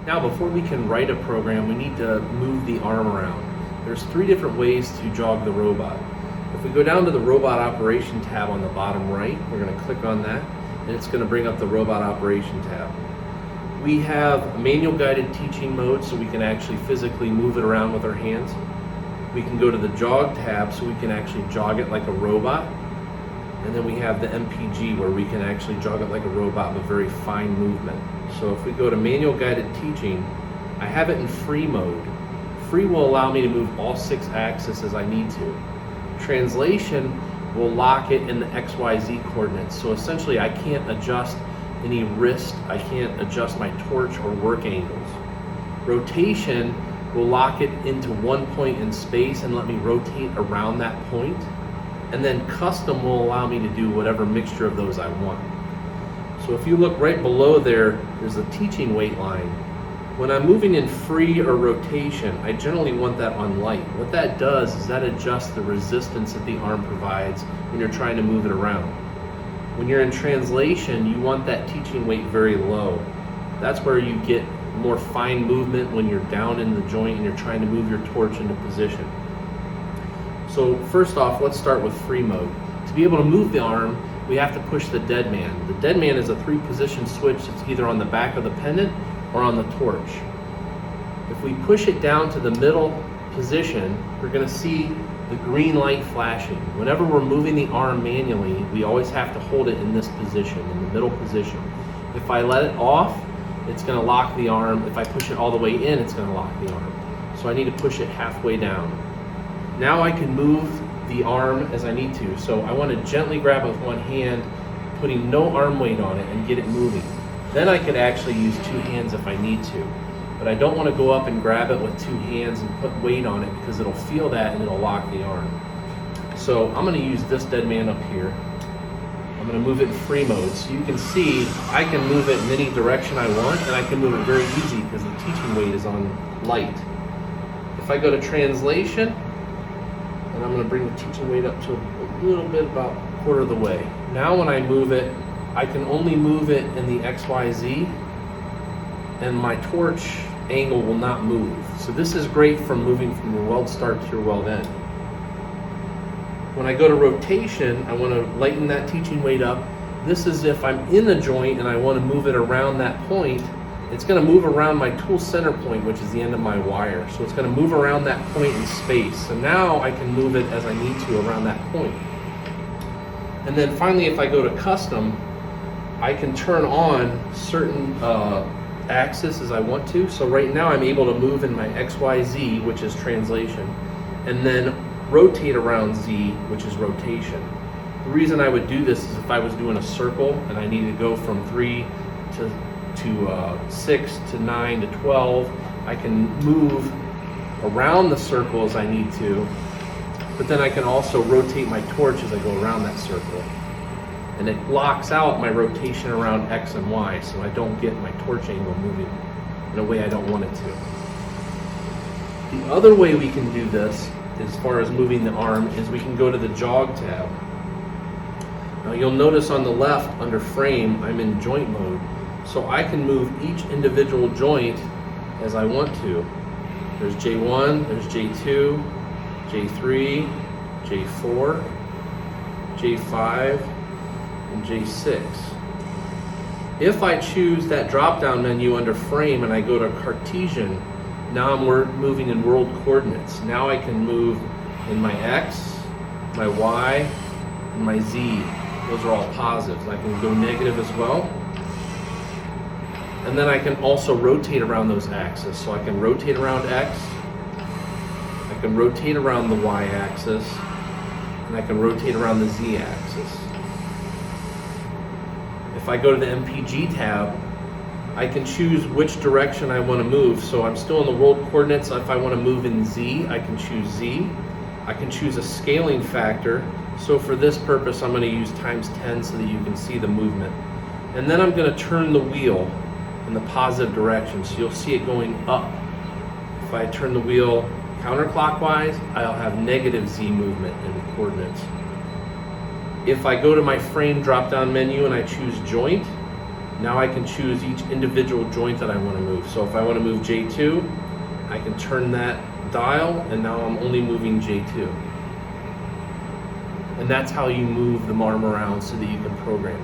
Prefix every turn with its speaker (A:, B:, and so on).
A: Now, before we can write a program, we need to move the arm around. There's 3 different ways to jog the robot. If we go down to the Robot Operation tab on the bottom right, we're going to click on that, and it's going to bring up the Robot Operation tab. We have manual guided teaching mode, so we can actually physically move it around with our hands. We can go to the Jog tab, so we can actually jog it like a robot. And then we have the MPG, where we can actually jog it like a robot with very fine movement. So if we go to manual guided teaching, I have it in free mode. Free will allow me to move all 6 axes as I need to. Translation will lock it in the XYZ coordinates. So essentially I can't adjust any wrist, I can't adjust my torch or work angles. Rotation will lock it into one point in space and let me rotate around that point. And then custom will allow me to do whatever mixture of those I want. So if you look right below there, there's a teaching weight line. When I'm moving in free or rotation, I generally want that on light. What that does is that adjusts the resistance that the arm provides when you're trying to move it around. When you're in translation, you want that teaching weight very low. That's where you get more fine movement when you're down in the joint and you're trying to move your torch into position. So first off, let's start with free mode. To be able to move the arm, we have to push the dead man. The dead man is a 3-position switch that's either on the back of the pendant or on the torch. If we push it down to the middle position, we're going to see the green light flashing. Whenever we're moving the arm manually, we always have to hold it in this position, in the middle position. If I let it off, it's going to lock the arm. If I push it all the way in, it's going to lock the arm. So I need to push it halfway down. Now I can move the arm as I need to. So I want to gently grab it with one hand, putting no arm weight on it, and get it moving. Then I could actually use 2 hands if I need to. But I don't want to go up and grab it with 2 hands and put weight on it, because it'll feel that and it'll lock the arm. So I'm going to use this dead man up here. I'm going to move it in free mode. So you can see I can move it in any direction I want, and I can move it very easy because the teaching weight is on light. If I go to translation, and I'm going to bring the teaching weight up to a little bit, about a quarter of the way. Now when I move it, I can only move it in the XYZ, and my torch angle will not move. So this is great for moving from your weld start to your weld end. When I go to rotation, I want to lighten that teaching weight up. This is if I'm in the joint and I want to move it around that point. It's going to move around my tool center point, which is the end of my wire. So it's going to move around that point in space. So now I can move it as I need to around that point. And then finally, if I go to custom, I can turn on certain axis as I want to. So right now I'm able to move in my XYZ, which is translation, and then rotate around Z, which is rotation. The reason I would do this is if I was doing a circle and I needed to go from 3 to 6 to 9 to 12, I can move around the circle as I need to, but then I can also rotate my torch as I go around that circle. And it blocks out my rotation around X and Y, so I don't get my torch angle moving in a way I don't want it to. The other way we can do this, as far as moving the arm, is we can go to the Jog tab. Now you'll notice on the left, under Frame, I'm in joint mode, so I can move each individual joint as I want to. There's J1, there's J2, J3, J4, J5, and J6. If I choose that drop-down menu under Frame and I go to Cartesian, now I'm moving in world coordinates. Now I can move in my X, my Y, and my Z. Those are all positives. I can go negative as well. And then I can also rotate around those axes. So I can rotate around X, I can rotate around the Y axis, and I can rotate around the Z axis. If I go to the MPG tab, I can choose which direction I want to move. So I'm still in the world coordinates. If I want to move in Z, I can choose Z. I can choose a scaling factor. So for this purpose, I'm going to use times 10 so that you can see the movement. And then I'm going to turn the wheel in the positive direction, so you'll see it going up. If I turn the wheel counterclockwise, I'll have negative Z movement in the coordinates. If I go to my Frame drop-down menu and I choose Joint, Now I can choose each individual joint that I want to move. So if I want to move J2, I can turn that dial, and now I'm only moving J2. And that's how you move the arm around so that you can program.